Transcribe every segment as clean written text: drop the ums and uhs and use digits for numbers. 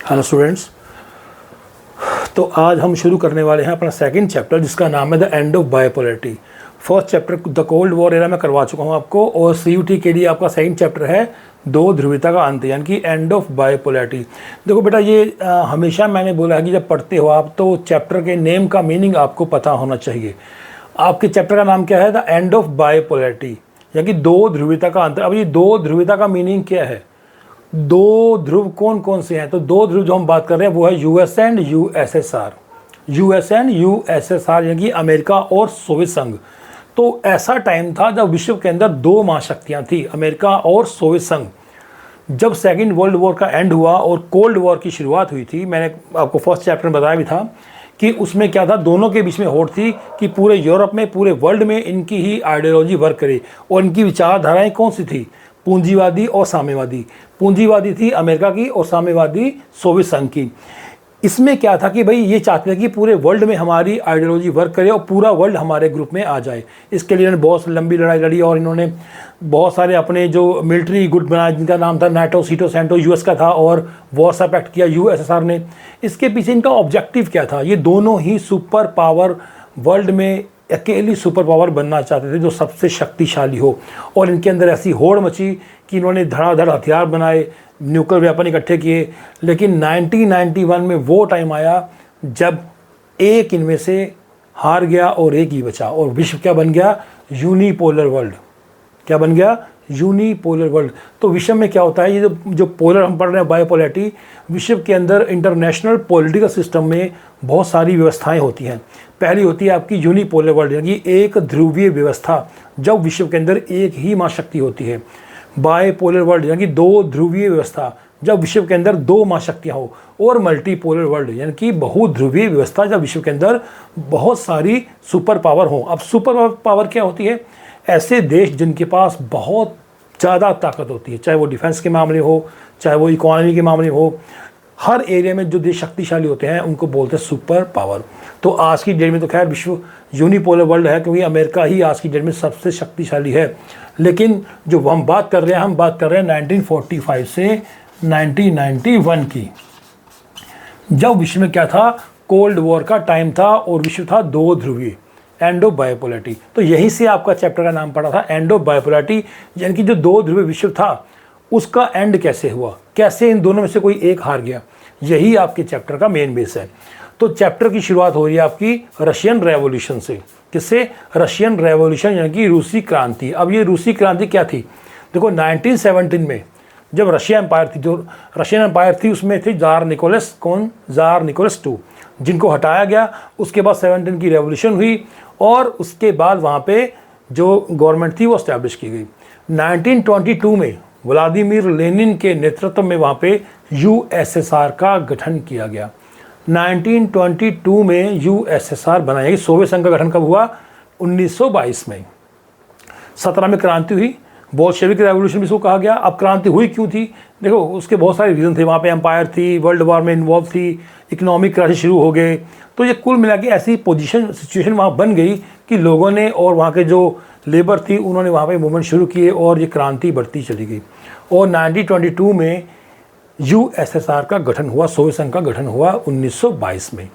Hello students, तो आज हम शुरू करने वाले हैं अपना सेकंड चैप्टर जिसका नाम है the end of bipolarity. First chapter the cold war era में करवा चुका हूं आपको, और सीयूटी के लिए आपका सेकंड चैप्टर है दो ध्रुवीयता का अंत, यानी कि एंड ऑफ बायोपोलैरिटी। देखो बेटा, ये हमेशा मैंने बोला है कि जब पढ़ते हो आप तो चैप्टर के नेम का मीनिंग आपको पता होना चाहिए। आपके चैप्टर का नाम क्या है? द एंड ऑफ बायोपोलैरिटी, यानी कि दो ध्रुवीयता का अंत। अब ये दो ध्रुवीयता का मीनिंग क्या है? दो ध्रुव कौन कौन से हैं? तो दो ध्रुव जो हम बात कर रहे हैं वो है US and USSR. US and USSR यानी कि अमेरिका और सोवियत संघ। तो ऐसा टाइम था जब विश्व के अंदर दो महाशक्तियां थी, अमेरिका और सोवियत संघ। जब सेकेंड वर्ल्ड वॉर का एंड हुआ और कोल्ड वॉर की शुरुआत हुई थी, मैंने आपको फर्स्ट चैप्टर में बताया भी था कि उसमें क्या था, दोनों के बीच में होड़ थी कि पूरे यूरोप में, पूरे वर्ल्ड में इनकी ही आइडियोलॉजी वर्क करे। और इनकी विचारधाराएं कौन सी थी? पूंजीवादी और साम्यवादी। पूंजीवादी थी अमेरिका की और साम्यवादी सोवियत संघ की। इसमें क्या था कि भाई ये चाहते थे कि पूरे वर्ल्ड में हमारी आइडियोलॉजी वर्क करे और पूरा वर्ल्ड हमारे ग्रुप में आ जाए। इसके लिए इन्होंने बहुत लंबी लड़ाई लड़ी और इन्होंने बहुत सारे अपने जो मिलिट्री गुट बनाए जिनका नाम था नाटो, सीटो, सेंटो यूएस का था, और वॉर्सा पैक्ट किया यूएसएसआर ने। इसके पीछे इनका ऑब्जेक्टिव क्या था? ये दोनों ही सुपर पावर, वर्ल्ड में अकेली सुपर पावर बनना चाहते थे जो सबसे शक्तिशाली हो। और इनके अंदर ऐसी होड़ मची कि इन्होंने धड़ाधड़ हथियार बनाए, न्यूक्लियर वेपन इकट्ठे किए। लेकिन 1991 में वो टाइम आया जब एक इनमें से हार गया और एक ही बचा, और विश्व क्या बन गया? Unipolar world. क्या बन गया? Unipolar world. तो विश्व में क्या होता है, ये जो पोलर हम पढ़ रहे हैं बायोपोलैरिटी, विश्व के अंदर इंटरनेशनल पॉलिटिकल सिस्टम में बहुत सारी व्यवस्थाएं होती हैं। पहली होती है आपकी यूनिपोलर वर्ल्ड, यानी एक ध्रुवीय व्यवस्था, जब विश्व के अंदर एक ही महाशक्ति होती है। बायपोलर वर्ल्ड यानी कि दो ध्रुवीय व्यवस्था, जब विश्व के अंदर दो महाशक्तियाँ हो। और मल्टीपोलर वर्ल्ड यानी कि बहुध्रुवीय व्यवस्था, जब विश्व के अंदर बहुत सारी सुपर पावर हो। अब सुपर पावर क्या होती है? ऐसे देश जिनके पास बहुत ज़्यादा ताकत होती है, चाहे वो डिफेंस के मामले हो, चाहे वो इकोनॉमी के मामले हो। हर एरिया में जो देश शक्तिशाली होते हैं उनको बोलते हैं सुपर पावर। तो आज की डेट में तो खैर विश्व यूनिपोलर वर्ल्ड है, क्योंकि अमेरिका ही आज की डेट में सबसे शक्तिशाली है। लेकिन जो हम बात कर रहे हैं, 1945 से 1991 की, जब विश्व में क्या था? कोल्ड वॉर का टाइम था और विश्व था दो ध्रुवीय, एंड ऑफ बायोपोलैरिटी। तो यहीं से आपका चैप्टर का नाम पड़ा था एंड ऑफ बायोपोलैरिटी, यानी कि जो दो ध्रुवीय विश्व था उसका एंड कैसे हुआ, कैसे इन दोनों में से कोई एक हार गया। यही आपके चैप्टर का मेन बेस है। तो चैप्टर की शुरुआत हो रही है आपकी रशियन रेवोल्यूशन से। किससे? रशियन रेवोल्यूशन यानी कि रूसी क्रांति। अब ये रूसी क्रांति क्या थी? देखो 1917 में जब रशिया एम्पायर थी, जो रशियन एम्पायर थी उसमें थे जार निकोलस, कौन? जार निकोलस II, जिनको हटाया गया। उसके बाद 17 की रेवोल्यूशन हुई और उसके बाद वहाँ पे जो गवर्नमेंट थी वो इस्टेब्लिश की गई। 1922 में व्लादिमीर लेनिन के नेतृत्व में वहाँ पे यूएसएसआर का गठन किया गया। 1922 में यूएसएसआर बना, यानी सोवियत संघ का गठन कब हुआ? 1922 में। 17 में क्रांति हुई, बोल्शेविक रेवोल्यूशन भी इसको कहा गया। अब क्रांति हुई क्यों थी? देखो उसके बहुत सारे रीज़न थे। वहाँ पे एम्पायर थी, वर्ल्ड वॉर में इन्वॉल्व थी, इकोनॉमिक क्राइसिस शुरू हो गए। तो ये कुल मिला के ऐसी सिचुएशन वहाँ बन गई कि लोगों ने और वहाँ के जो लेबर थी उन्होंने वहाँ पे मूवमेंट शुरू किए और ये क्रांति बढ़ती चली गई। और 1922 में यूएसएसआर का गठन हुआ, सोवियत संघ का गठन हुआ 1922 में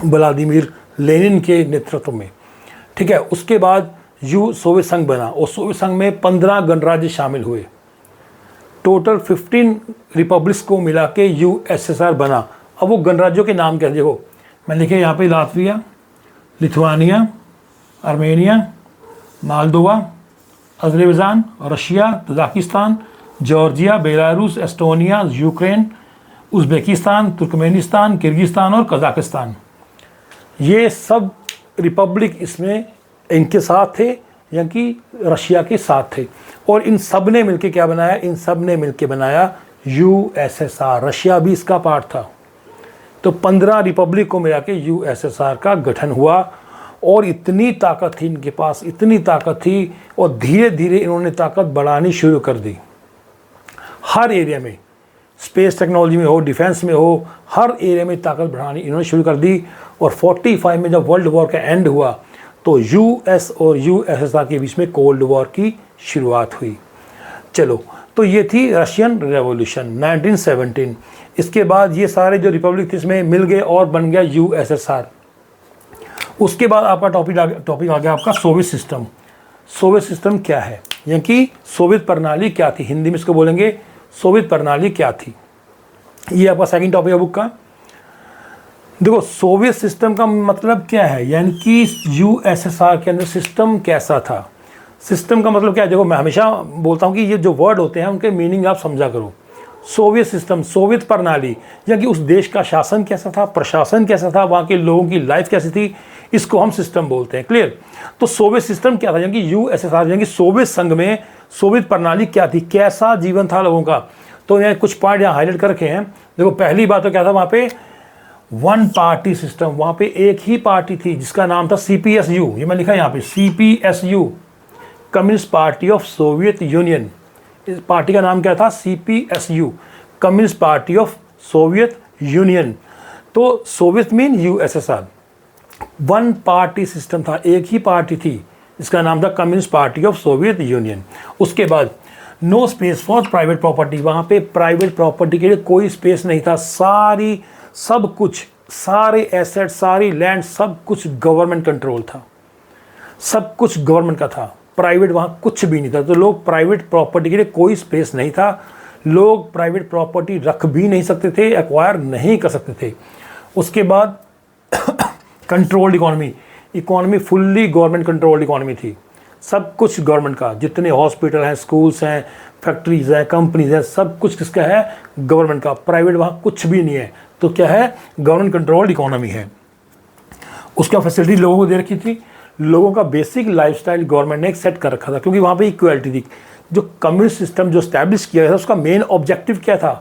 व्लादिमीर लेनिन के नेतृत्व में। ठीक है, उसके बाद सोवियत संघ बना और सोवियत संघ में 15 गणराज्य शामिल हुए। टोटल 15 रिपब्लिक्स को मिला के यूएसएसआर बना। अब वो गणराज्यों के नाम क्या? देखो मैं लिखे यहाँ पे, Latvia, Lithuania, Armenia, Moldova, Azerbaijan, Russia, Tajikistan, Georgia, Belarus, Estonia, Ukraine, Uzbekistan, Turkmenistan, Kyrgyzstan और कज़ाकिस्तान। ये सब रिपब्लिक इसमें इनके साथ थे, यानी कि रशिया के साथ थे। और इन सब ने मिलकर क्या बनाया? इन सब ने मिलकर बनाया यूएसएसआर। रशिया भी इसका पार्ट था। तो 15 रिपब्लिक को मिला के यूएसएसआर का गठन हुआ। और इतनी ताकत थी इनके पास, इतनी ताकत थी, और धीरे धीरे इन्होंने ताकत बढ़ानी शुरू कर दी। हर एरिया में, स्पेस टेक्नोलॉजी में हो, डिफेंस में हो, हर एरिया में ताकत बढ़ानी इन्होंने शुरू कर दी। और 45 में जब वर्ल्ड वॉर का एंड हुआ तो यूएस और यूएसएसआर के बीच में कोल्ड वॉर की शुरुआत हुई। चलो, तो तो ये थी रशियन रेवोल्यूशन 1917। इसके बाद ये सारे जो रिपब्लिक थे इसमें मिल गए और बन गया यूएसएसआर। उसके बाद आपका टॉपिक आ गया आपका सोवियत सिस्टम। सोवियत सिस्टम क्या है, यानी कि सोवियत प्रणाली क्या थी, हिंदी में इसको बोलेंगे सोवियत प्रणाली क्या थी। ये आपका सेकंड टॉपिक है बुक का। देखो सोवियत सिस्टम का मतलब क्या है, यानी कि यूएसएसआर के अंदर सिस्टम कैसा था। सिस्टम का मतलब क्या है, देखो मैं हमेशा बोलता हूँ कि ये जो वर्ड होते हैं उनके मीनिंग आप समझा करो। सोवियत सिस्टम, सोवियत प्रणाली, यानी कि उस देश का शासन कैसा था, प्रशासन कैसा था, वहाँ के लोगों की लाइफ कैसी थी, इसको हम सिस्टम बोलते हैं। क्लियर। तो सोवियत सिस्टम क्या था, यानी कि यूएसएसआर यानी कि सोवियत संघ में सोवियत प्रणाली क्या थी, कैसा जीवन था लोगों का। तो यहाँ कुछ पॉइंट यहाँ हाईलाइट कर रखे हैं। देखो पहली बात तो क्या था, वहाँ पे वन पार्टी सिस्टम, वहाँ पे एक ही पार्टी थी जिसका नाम था सीपीएसयू। ये मैं लिखा है यहाँ पे CPSU, communist party of Soviet Union. इस पार्टी का नाम क्या था, CPSU, communist party of Soviet Union. तो Soviet mean USSR. One party system था, एक ही पार्टी थी जिसका नाम था communist party of Soviet Union. उसके बाद no space for private property, वहाँ पे प्राइवेट प्रॉपर्टी के लिए कोई स्पेस नहीं था। सब कुछ, सारे एसेट, सारी लैंड, सब कुछ गवर्नमेंट कंट्रोल था, सब कुछ गवर्नमेंट का था। प्राइवेट वहाँ कुछ भी नहीं था। तो लोग प्राइवेट प्रॉपर्टी के लिए कोई स्पेस नहीं था, लोग प्राइवेट प्रॉपर्टी रख भी नहीं सकते थे, एक्वायर नहीं कर सकते थे। उसके बाद controlled economy fully government controlled economy थी, सब कुछ गवर्नमेंट का। जितने हॉस्पिटल हैं, स्कूल्स हैं, फैक्ट्रीज हैं, कंपनीज हैं, सब कुछ किसका है, गवर्नमेंट का। प्राइवेट वहाँ कुछ भी नहीं है। तो क्या है, गवर्नमेंट कंट्रोल्ड इकोनॉमी है। उसका फैसिलिटी लोगों को दे रखी थी, लोगों का बेसिक लाइफस्टाइल गवर्नमेंट ने एक सेट कर रखा था, क्योंकि वहाँ पे इक्वालिटी थी। जो कम्युनिस्ट सिस्टम जो स्टैब्लिश किया गया था उसका मेन ऑब्जेक्टिव क्या था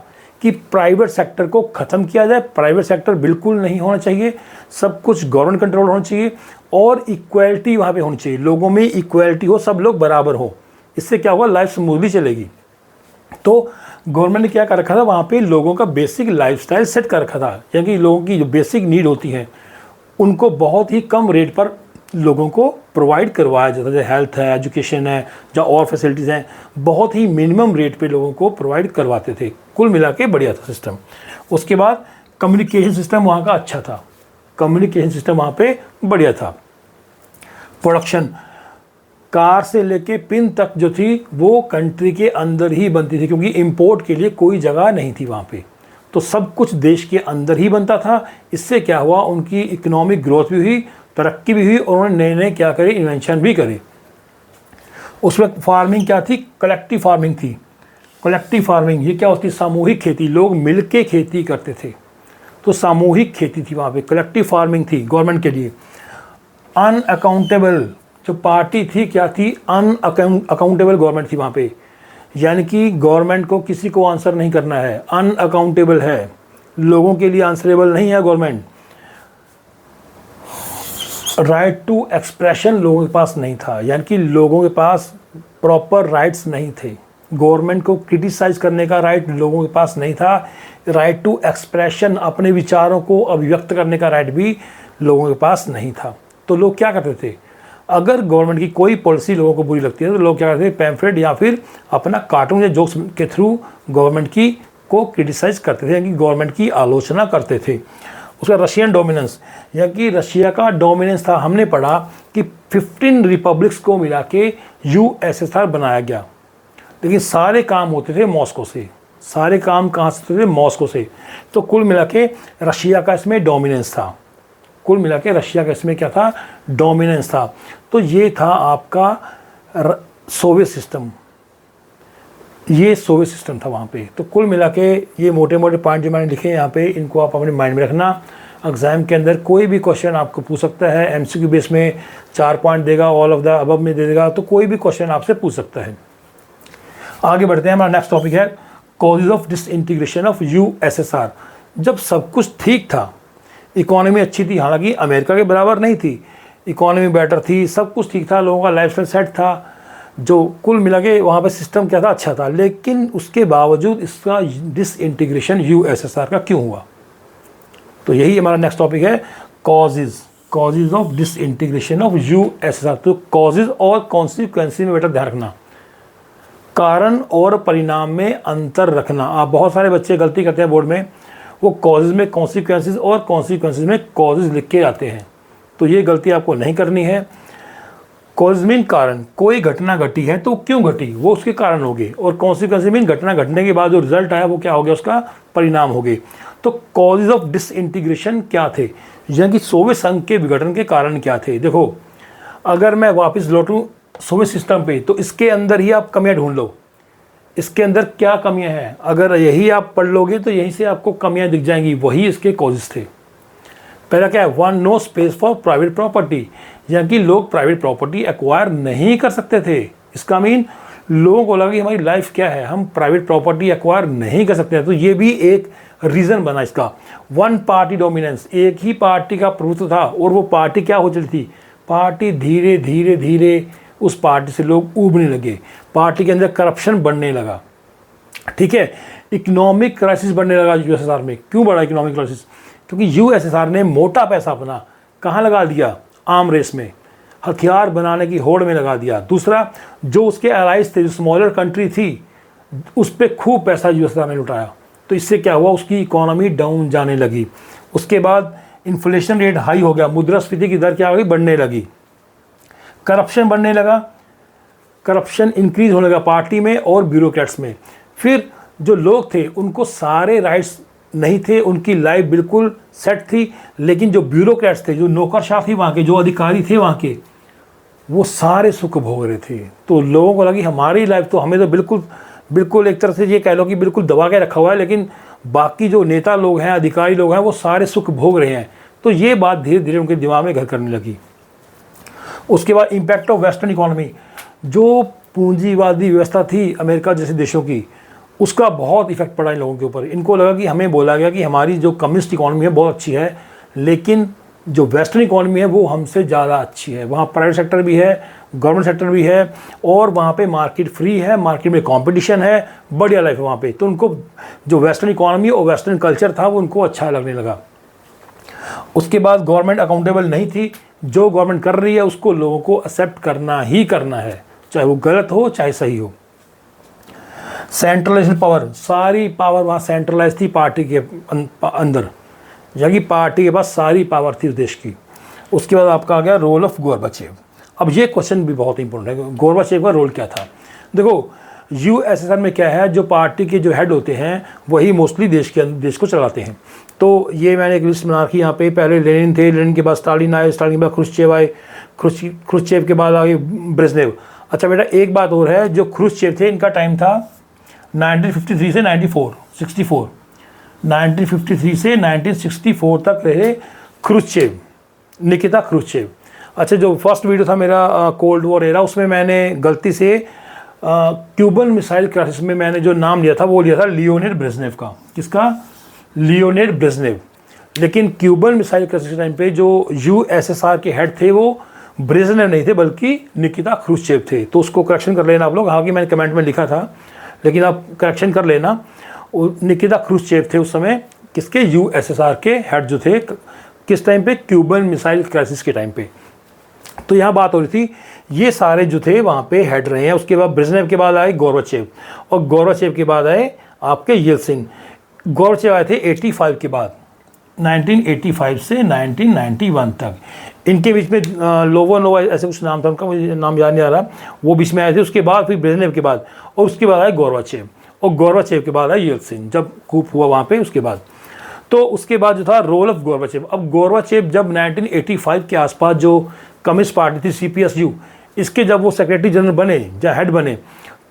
कि प्राइवेट सेक्टर को ख़त्म किया जाए, प्राइवेट सेक्टर बिल्कुल नहीं होना चाहिए, सब कुछ गवर्नमेंट कंट्रोल होना चाहिए और इक्वालिटी वहाँ पे होनी चाहिए, लोगों में इक्वालिटी हो, सब लोग बराबर हो। इससे क्या होगा, लाइफ स्मूथली चलेगी। तो गवर्नमेंट ने क्या कर रखा था, वहाँ पे लोगों का बेसिक लाइफस्टाइल सेट कर रखा था, यानी कि लोगों की जो बेसिक नीड होती हैं उनको बहुत ही कम रेट पर लोगों को प्रोवाइड करवाया जाता है। जैसे हेल्थ है, एजुकेशन है, जो और फैसिलिटीज़ हैं, बहुत ही मिनिमम रेट पे लोगों को प्रोवाइड करवाते थे। कुल मिला के बढ़िया था सिस्टम। उसके बाद कम्युनिकेशन सिस्टम वहाँ का अच्छा था, कम्युनिकेशन सिस्टम वहाँ पे बढ़िया था। प्रोडक्शन, कार से लेके पिन तक जो थी वो कंट्री के अंदर ही बनती थी, क्योंकि इंपोर्ट के लिए कोई जगह नहीं थी वहाँ पे। तो सब कुछ देश के अंदर ही बनता था। इससे क्या हुआ, उनकी इकोनॉमिक ग्रोथ भी हुई, तरक्की भी हुई और उन्होंने नए नए क्या करे, इन्वेंशन भी करे। उसमें फार्मिंग क्या थी, कलेक्टिव फार्मिंग थी। कलेक्टिव फार्मिंग ये क्या होती, सामूहिक खेती, लोग मिल के खेती करते थे। तो सामूहिक खेती थी वहाँ पे, कलेक्टिव फार्मिंग थी गवर्नमेंट के लिए। अनअकाउंटेबल जो पार्टी थी क्या थी, अनअकाउंटेबल गवर्नमेंट थी वहाँ पे, यानी कि गवर्नमेंट को किसी को आंसर नहीं करना है, अनअकाउंटेबल है, लोगों के लिए आंसरेबल नहीं है गवर्नमेंट। राइट टू एक्सप्रेशन लोगों के पास नहीं था, यानी कि लोगों के पास प्रॉपर राइट्स नहीं थे। गवर्नमेंट को क्रिटिसाइज करने का राइट लोगों के पास नहीं था। राइट टू एक्सप्रेशन, अपने विचारों को अभिव्यक्त करने का राइट भी लोगों के पास नहीं था। तो लोग क्या करते थे, अगर गवर्नमेंट की कोई पॉलिसी लोगों को बुरी लगती है तो लोग क्या करते थे, पैम्फलेट या फिर अपना कार्टून या जोक्स के थ्रू गवर्नमेंट की को क्रिटिसाइज करते थे, यानी कि गवर्नमेंट की आलोचना करते थे। उसका रशियन डोमिनेंस, यानी कि रशिया का डोमिनेंस था। हमने पढ़ा कि 15 रिपब्लिक्स को मिला के यूएसएसआर बनाया गया, लेकिन सारे काम होते थे मॉस्को से। सारे काम कहाँ से होते थे, मॉस्को से। तो कुल मिला के रशिया का इसमें डोमिनेंस था, कुल मिला के रशिया का इसमें क्या था, डोमिनेंस था। तो ये था आपका सोवियत सिस्टम, ये सोवियत सिस्टम था वहाँ पे। तो कुल मिला के ये मोटे मोटे पॉइंट जो मैंने लिखे हैं यहाँ पे, इनको आप अपने माइंड में रखना। एग्जाम के अंदर कोई भी क्वेश्चन आपको पूछ सकता है, एमसीक्यू बेस में 4 पॉइंट देगा, ऑल ऑफ द अबव में दे देगा, तो कोई भी क्वेश्चन आपसे पूछ सकता है। आगे बढ़ते हैं, हमारा नेक्स्ट टॉपिक है causes of disintegration of USSR. जब सब कुछ ठीक था, इकोनॉमी अच्छी थी, हालांकि अमेरिका के बराबर नहीं थी, इकोनॉमी बेटर थी, सब कुछ ठीक था, लोगों का लाइफस्टाइल सेट था, जो कुल मिला के वहाँ पर सिस्टम क्या था, अच्छा था। लेकिन उसके बावजूद इसका डिसइंटीग्रेशन यूएसएसआर का क्यों हुआ, तो यही हमारा नेक्स्ट टॉपिक है, causes of disintegration of USSR. तो कॉजेज और कॉन्सिक्वेंसी में बेटा ध्यान रखना। कारण और परिणाम में अंतर रखना। आप बहुत सारे बच्चे गलती करते हैं बोर्ड में, वो कॉजेज में कॉन्सिक्वेंसेस और कॉन्सिक्वेंसेस में कॉजेज लिख के आते हैं, तो ये गलती आपको नहीं करनी है। कॉज मीन कारण, कोई घटना घटी है तो क्यों घटी, वो उसके कारण हो गए, और कॉन्सिक्वेंस मीन घटना घटने के बाद जो रिजल्ट आया वो क्या हो गया, उसका परिणाम हो गए। तो कॉजेज ऑफ डिसइंटीग्रेशन क्या थे, यानी कि सोवियत संघ के विघटन के कारण क्या थे। देखो, अगर मैं वापस लौटूं सोवियत सिस्टम पे, तो इसके अंदर ही आप कमियां ढूंढ लो, इसके अंदर क्या कमियां हैं, अगर यही आप पढ़ लोगे तो यहीं से आपको कमियां दिख जाएंगी, वही इसके कॉजेज थे। पहला क्या है, one, no space for private property, यानी कि लोग प्राइवेट प्रॉपर्टी एक्वायर नहीं कर सकते थे। इसका मीन लोगों को लगा कि हमारी लाइफ क्या है, हम प्राइवेट प्रॉपर्टी एक्वायर नहीं कर सकते हैं, तो ये भी एक रीज़न बना इसका। वन पार्टी डोमिनेंस, एक ही पार्टी का प्रभुत्व था, और वो पार्टी क्या हो चली थी, पार्टी धीरे धीरे धीरे उस पार्टी से लोग ऊबने लगे, पार्टी के अंदर करप्शन बढ़ने लगा, ठीक है। इकोनॉमिक क्राइसिस बढ़ने लगा यूएसएसआर में। क्यों बढ़ा इकोनॉमिक क्राइसिस, क्योंकि यूएसएसआर ने मोटा पैसा अपना कहाँ लगा दिया, आर्म रेस में, हथियार बनाने की होड़ में लगा दिया। दूसरा, जो उसके एलाइज थे, जो स्मॉलर कंट्री थी, उस पर खूब पैसा यूएसएसआर ने लुटाया, तो इससे क्या हुआ, उसकी इकोनॉमी डाउन जाने लगी। उसके बाद इन्फ्लेशन रेट हाई हो गया, मुद्रास्फीति की दर क्या हो गई, बढ़ने लगी, करप्शन बढ़ने लगा, करप्शन इंक्रीज होने लगा पार्टी में और ब्यूरोक्रेट्स में। फिर जो लोग थे उनको सारे राइट्स नहीं थे, उनकी लाइफ बिल्कुल सेट थी, लेकिन जो ब्यूरोक्रेट्स थे, जो नौकरशाह थी वहाँ के, जो अधिकारी थे वहाँ के, वो सारे सुख भोग रहे थे। तो लोगों को लगी हमारी लाइफ तो, हमें तो बिल्कुल एक तरह से ये कह लो कि बिल्कुल दबा के रखा हुआ है, लेकिन बाकी जो नेता लोग हैं, अधिकारी लोग हैं, वो सारे सुख भोग रहे हैं। तो ये बात धीरे धीरे उनके दिमाग में घर करने लगी। उसके बाद इम्पैक्ट ऑफ वेस्टर्न इकोनॉमी, जो पूंजीवादी व्यवस्था थी अमेरिका जैसे देशों की, उसका बहुत इफेक्ट पड़ा इन लोगों के ऊपर। इनको लगा कि हमें बोला गया कि हमारी जो कम्युनिस्ट इकोनॉमी है बहुत अच्छी है, लेकिन जो वेस्टर्न इकोनॉमी है वो हमसे ज़्यादा अच्छी है, वहाँ प्राइवेट सेक्टर भी है, गवर्नमेंट सेक्टर भी है, और वहाँ पे मार्केट फ्री है, मार्केट में कंपटीशन है, बढ़िया लाइफ है वहाँ पे। तो उनको जो वेस्टर्न इकोनॉमी और वेस्टर्न कल्चर था वो उनको अच्छा लगने लगा। उसके बाद गवर्नमेंट अकाउंटेबल नहीं थी, जो गवर्नमेंट कर रही है उसको लोगों को एक्सेप्ट करना ही करना है, चाहे वो गलत हो चाहे सही हो। सेंट्रलाइजेशन पावर, सारी पावर वहाँ सेंट्रलाइज थी पार्टी के अंदर, यानी पार्टी के पास सारी पावर थी उस देश की। उसके बाद आपका आ गया रोल ऑफ गोर्बाचेव। अब ये क्वेश्चन भी बहुत इंपॉर्टेंट है, गोर्बाचेव का रोल क्या था। देखो, यूएसएसआर में क्या है, जो पार्टी के जो हेड होते हैं वही मोस्टली देश को चलाते हैं। तो ये मैंने एक लिस्ट बना रखी यहाँ पे, पहले लेनिन थे, लेनिन के बाद स्टालिन आए, स्टालिन के बाद क्रुश्चेव आए, क्रुश्चेव के बाद आए ब्रेजनेव। अच्छा बेटा, एक बात और है, जो क्रुश्चेव थे इनका टाइम था 1953 से 1964 1953 से 1964 तक रहे क्रुश्चेव, निकिता क्रुश्चेव। अच्छा, जो फर्स्ट वीडियो था मेरा कोल्ड वॉर एरा, उसमें मैंने गलती से क्यूबन मिसाइल क्राइसिस में मैंने जो नाम लिया था वो लिया था लियोनिड ब्रेजनेव का। किसका? Leonid Brezhnev. लेकिन क्यूबन मिसाइल क्राइसिस के टाइम पे जो यूएसएसआर के हेड थे वो ब्रेजनेव नहीं थे, बल्कि निकिता क्रुश्चेव थे। तो उसको करेक्शन कर लेना आप लोग, हालांकि मैंने कमेंट में लिखा था, लेकिन आप करेक्शन कर लेना। निकिता क्रुश्चेव थे उस समय किसके? यूएसएसआर के हेड जो थे, किस टाइम पे? क्यूबन मिसाइल क्राइसिस के टाइम पे। तो यहाँ बात हो रही थी, ये सारे जो थे वहाँ पे हेड रहे हैं। उसके बाद ब्रेजनेव के बाद आए गोर्बाचेव, और गोर्बाचेव के बाद आए आपके येल्सिन। गोर्बाचेव आए थे 85 के बाद, 1985 से 1991 तक। इनके बीच में लोवोनोवा ऐसे कुछ नाम था उनका, मुझे नाम याद नहीं आ रहा, वो बीच में आए थे। उसके बाद फिर ब्रेजनेव के बाद, और उसके बाद आए गोर्बाचेव, और गोर्बाचेव के बाद आए येल्सिन, जब कूप हुआ वहाँ पे उसके बाद। तो उसके बाद जो था रोल ऑफ गोर्बाचेव। अब गोर्बाचेव जब 1985 के आसपास जो कम्युनिस्ट पार्टी थी CPSU, इसके जब वो सेक्रेटरी जनरल बने या हेड बने,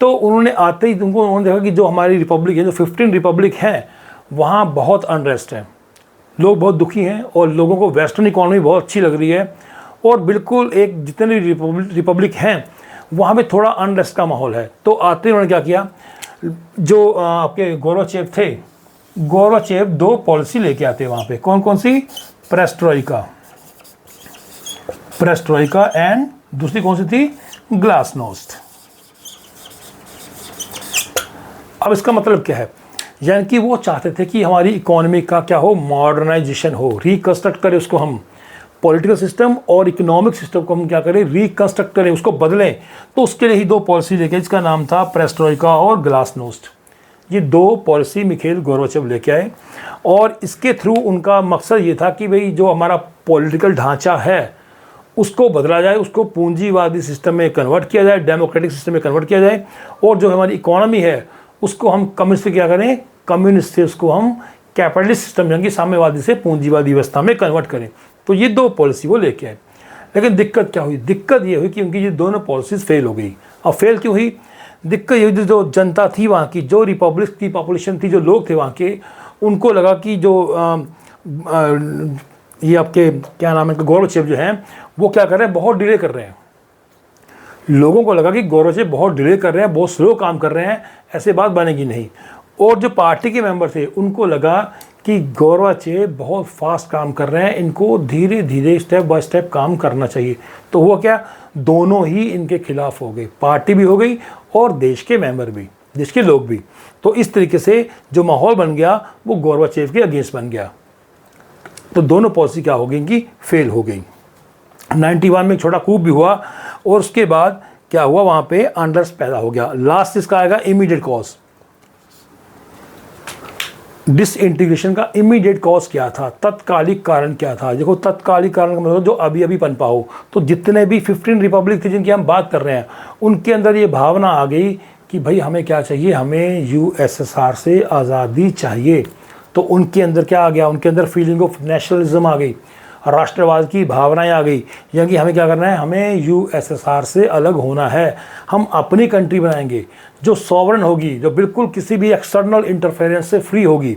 तो उन्होंने आते ही उन्होंने देखा कि जो हमारी रिपब्लिक है, जो 15 रिपब्लिक है, वहाँ बहुत अनरेस्ट है, लोग बहुत दुखी हैं, और लोगों को वेस्टर्न इकोनॉमी बहुत अच्छी लग रही है, और बिल्कुल एक जितने रिपब्लिक हैं वहाँ पे थोड़ा अनरेस्ट का माहौल है। तो आते ही उन्होंने क्या किया, जो आपके गोर्बाचेव थे, गोर्बाचेव 2 पॉलिसी लेके आते हैं वहाँ पे। कौन कौन सी? पेरेस्ट्रोइका एंड दूसरी कौन सी थी? ग्लासनोस्ट। अब इसका मतलब क्या है, यानी कि वो चाहते थे कि हमारी इकोनॉमी का क्या हो, मॉडर्नाइजेशन हो, रिकंस्ट्रक्ट करें उसको हम, पॉलिटिकल सिस्टम और इकोनॉमिक सिस्टम को हम क्या करें, रिकंस्ट्रक्ट करें, उसको बदलें। तो उसके लिए ही दो पॉलिसी लेके, जिसका नाम था पेरेस्ट्रोइका और ग्लासनोस्ट। ये दो पॉलिसी मिखेल गोर्बाचेव लेके आए और इसके थ्रू उनका मकसद ये था कि भाई जो हमारा पॉलिटिकल ढांचा है उसको बदला जाए, उसको पूंजीवादी सिस्टम में कन्वर्ट किया जाए, डेमोक्रेटिक सिस्टम में कन्वर्ट किया जाए, और जो हमारी इकोनॉमी है उसको हम कम्युनिस्ट से क्या करें, कम्युनिस्ट से उसको हम कैपिटलिस्ट सिस्टम यानी कि साम्यवादी से पूंजीवादी व्यवस्था में कन्वर्ट करें। तो ये दो पॉलिसी वो लेके आए। लेकिन दिक्कत क्या हुई, दिक्कत ये हुई कि उनकी ये दोनों पॉलिसीज़ फेल हो गई। अब फेल क्यों हुई, दिक्कत ये हुई, जो जनता थी वहाँ की, जो रिपब्लिक की पॉपुलेशन थी, जो लोग थे वहाँ के, उनको लगा कि जो ये आपके क्या नाम है, गोर्बाचेव जो हैं वो क्या कर रहे हैं, बहुत डिले कर रहे हैं। लोगों को लगा कि गोर्बाचेव बहुत डिले कर रहे हैं, बहुत स्लो काम कर रहे हैं, ऐसे बात बनेगी नहीं। और जो पार्टी के मेंबर थे उनको लगा कि गोर्बाचेव बहुत फास्ट काम कर रहे हैं, इनको धीरे धीरे स्टेप बाय स्टेप काम करना चाहिए। तो हुआ क्या, दोनों ही इनके खिलाफ हो गए, पार्टी भी हो गई और देश के मेंबर भी, देश के लोग भी। तो इस तरीके से जो माहौल बन गया वो गोर्बाचेव के अगेंस्ट बन गया। तो दोनों पॉलिसी क्या हो गई, इनकी फेल हो गई। 91 में एक छोटा कूप भी हुआ और उसके बाद क्या हुआ, वहाँ पे अनरेस्ट पैदा हो गया। लास्ट इसका आएगा इमीडिएट कॉज। डिसइंटीग्रेशन का इमीडिएट कॉज क्या था, तत्कालिक कारण क्या था। देखो तत्कालिक कारण का मतलब जो अभी अभी पनपा हो। तो जितने भी 15 रिपब्लिक थे जिनकी हम बात कर रहे हैं, उनके अंदर ये भावना आ गई कि भाई हमें क्या चाहिए, हमें यूएसएसआर से आज़ादी चाहिए। तो उनके अंदर क्या आ गया, उनके अंदर फीलिंग ऑफ नेशनलिज्म आ गई, राष्ट्रवाद की भावनाएं आ गई, यानी कि हमें क्या करना है, हमें यूएसएसआर से अलग होना है, हम अपनी कंट्री बनाएंगे जो सॉवरन होगी, जो बिल्कुल किसी भी एक्सटर्नल इंटरफेरेंस से फ्री होगी।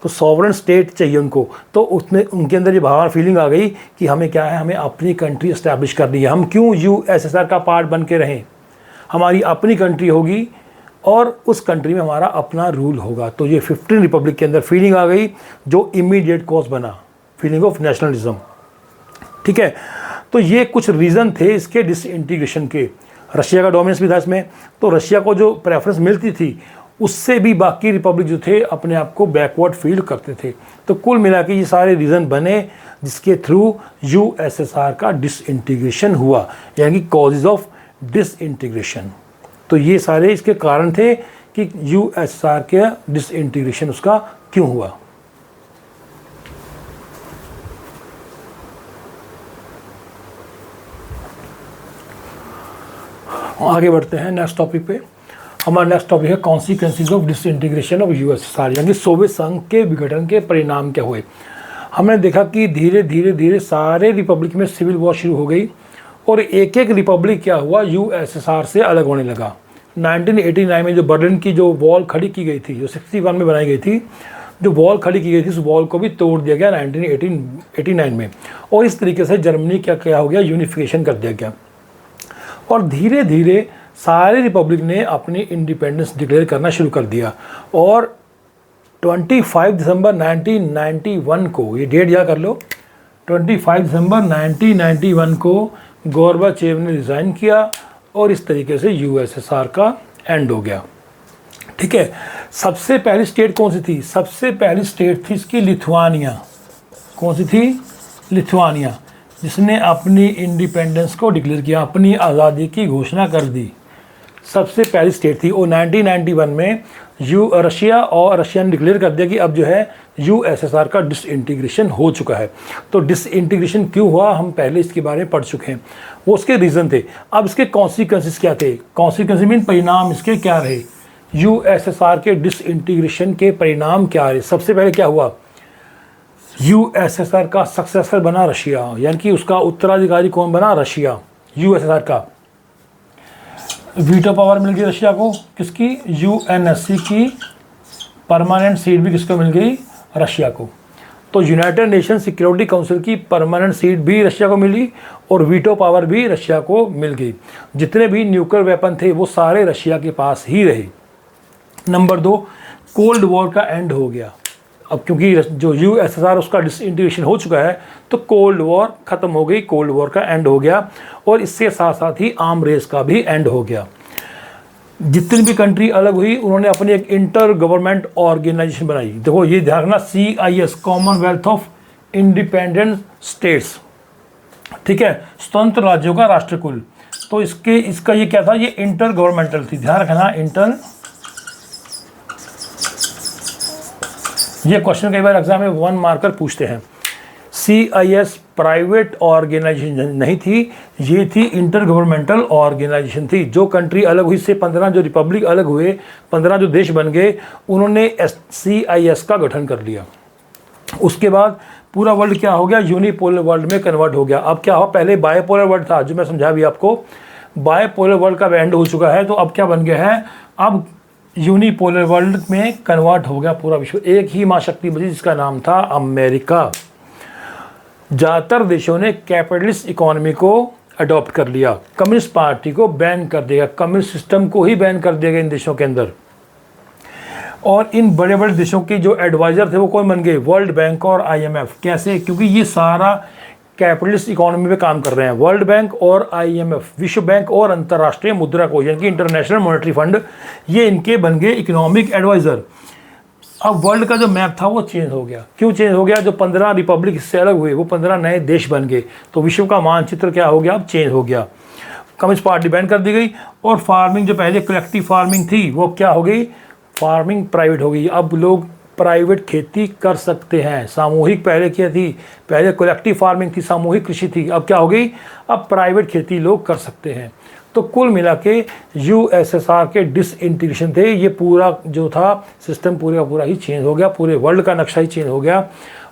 तो सॉवरन स्टेट चाहिए उनको। तो उसमें उनके अंदर ये भावना फीलिंग आ गई कि हमें क्या है, हमें अपनी कंट्री इस्टेब्लिश करनी है, हम क्यों यूएसएसआर का पार्ट बन के रहें, हमारी अपनी कंट्री होगी और उस कंट्री में हमारा अपना रूल होगा। तो ये 15 रिपब्लिक के अंदर फीलिंग आ गई जो इमीडिएट कॉज बना, फीलिंग ऑफ नेशनलिज्म। ठीक है, तो ये कुछ रीज़न थे इसके डिसइंटीग्रेशन के। रशिया का डोमिनेंस भी था इसमें, तो रशिया को जो प्रेफरेंस मिलती थी उससे भी बाकी रिपब्लिक जो थे अपने आप को बैकवर्ड फील करते थे। तो कुल मिला के ये सारे रीज़न बने जिसके थ्रू यूएसएसआर का डिसइंटीग्रेशन हुआ, यानी कि कॉजेज ऑफ डिसइंटीग्रेशन। तो ये सारे इसके कारण थे कि यूएसएसआर के डिसइंटीग्रेशन उसका क्यों हुआ। आगे बढ़ते हैं नेक्स्ट टॉपिक पे। हमारा नेक्स्ट टॉपिक है consequences of disintegration of USSR, यानी सोवियत संघ के विघटन के परिणाम क्या हुए। हमने देखा कि धीरे धीरे धीरे सारे रिपब्लिक में सिविल वॉर शुरू हो गई और एक एक रिपब्लिक क्या हुआ, यूएसएसआर से अलग होने लगा। 1989 में जो बर्लिन की जो वॉल खड़ी की गई थी, जो 61 में बनाई गई थी, जो वॉल खड़ी की गई थी, उस वॉल को भी तोड़ दिया गया 1989 में। और इस तरीके से जर्मनी क्या हो गया, यूनिफिकेशन कर दिया गया। और धीरे धीरे सारे रिपब्लिक ने अपनी इंडिपेंडेंस डिक्लेयर करना शुरू कर दिया। और 25 दिसंबर 1991 को, ये डेट याद कर लो, 25 दिसंबर 1991 को गोर्बाचेव ने रिज़ाइन किया और इस तरीके से यूएसएसआर का एंड हो गया। ठीक है, सबसे पहली स्टेट कौन सी थी, सबसे पहली स्टेट थी इसकी लिथुआनिया। कौन सी थी, लिथुआनिया, जिसने अपनी इंडिपेंडेंस को डिक्लेयर किया, अपनी आज़ादी की घोषणा कर दी। सबसे पहली स्टेट थी। और 1991 में रशिया ने डिक्लेयर कर दिया कि अब जो है यूएसएसआर का डिसइंटीग्रेशन हो चुका है। तो डिसइंटीग्रेशन क्यों हुआ, हम पहले इसके बारे में पढ़ चुके हैं, वो उसके रीज़न थे। अब इसके कॉन्सिक्वेंसेस क्या थे, कॉन्सिक्वेंसेस मीन परिणाम इसके क्या रहे, यूएसएसआर के डिसइंटीग्रेशन के परिणाम क्या रहे। सबसे पहले क्या हुआ, यूएसएसआर का सक्सेसर बना रशिया, यानी कि उसका उत्तराधिकारी कौन बना, रशिया, यूएसएसआर का। वीटो पावर मिल गई रशिया को, किसकी, यूएनएससी की। परमानेंट सीट भी किसको मिल गई, रशिया को। तो यूनाइटेड नेशन सिक्योरिटी काउंसिल की परमानेंट सीट भी रशिया को मिली और वीटो पावर भी रशिया को मिल गई। जितने भी न्यूक्लियर वेपन थे वो सारे रशिया के पास ही रहे। नंबर 2, कोल्ड वॉर का एंड हो गया। अब क्योंकि जो यूएसएसआर उसका डिसइंटीग्रेशन हो चुका है तो कोल्ड वॉर ख़त्म हो गई, कोल्ड वॉर का एंड हो गया। और इसके साथ साथ ही आर्म रेस का भी एंड हो गया। जितनी भी कंट्री अलग हुई उन्होंने अपनी एक इंटर गवर्नमेंट ऑर्गेनाइजेशन बनाई। देखो ये ध्यान रखना, CIS, Commonwealth of independent states, ठीक है, स्वतंत्र राज्यों का राष्ट्रकुल। तो इसका ये क्या था, ये इंटर गवर्नमेंटल थी, ध्यान रखना इंटर। ये क्वेश्चन कई बार एग्जाम में 1 मार्कर पूछते हैं। CIS प्राइवेट ऑर्गेनाइजेशन नहीं थी, ये थी इंटर गवर्नमेंटल ऑर्गेनाइजेशन थी। जो कंट्री अलग हुई से 15 जो रिपब्लिक अलग हुए, 15 जो देश बन गए, उन्होंने CIS का गठन कर लिया। उसके बाद पूरा वर्ल्ड क्या हो गया, यूनिपोलर वर्ल्ड में कन्वर्ट हो गया। अब क्या हुआ, पहले बायपोलर वर्ल्ड था, जो मैं समझा भी आपको, बायपोलर वर्ल्ड का एंड हो चुका है। तो अब क्या बन गया है, अब यूनिपोलर वर्ल्ड में कन्वर्ट हो गया पूरा विश्व। एक ही महाशक्ति बची जिसका नाम था अमेरिका। ज़्यादातर देशों ने कैपिटलिस्ट इकोनॉमी को अडॉप्ट कर लिया, कम्युनिस्ट पार्टी को बैन कर दिया, कम्युनिस्ट सिस्टम को ही बैन कर दिया गया इन देशों के अंदर। और इन बड़े बड़े देशों के जो एडवाइज़र थे वो कौन बन गए, वर्ल्ड बैंक और IMF। कैसे, क्योंकि ये सारा कैपिटलिस्ट इकोनॉमी पे काम कर रहे हैं। वर्ल्ड बैंक और IMF, विश्व बैंक और अंतर्राष्ट्रीय मुद्रा कोष यानी कि इंटरनेशनल मॉनेटरी फंड, ये इनके बन गए इकोनॉमिक एडवाइज़र। अब वर्ल्ड का जो मैप था वो चेंज हो गया। क्यों चेंज हो गया, जो 15 रिपब्लिक इससे अलग हुए वो 15 नए देश बन गए। तो विश्व का मानचित्र क्या हो गया, अब चेंज हो गया। कम्युनिस्ट पार्टी बैन कर दी गई और फार्मिंग जो पहले कलेक्टिव फार्मिंग थी वो क्या हो गई, फार्मिंग प्राइवेट हो गई। अब लोग प्राइवेट खेती कर सकते हैं। सामूहिक पहले क्या थी, पहले कलेक्टिव फार्मिंग थी, सामूहिक कृषि थी, अब क्या हो गई, अब प्राइवेट खेती लोग कर सकते हैं। तो कुल मिला के USSR के डिसइंटीग्रेशन थे, ये पूरा जो था सिस्टम पूरे का पूरा ही चेंज हो गया, पूरे वर्ल्ड का नक्शा ही चेंज हो गया।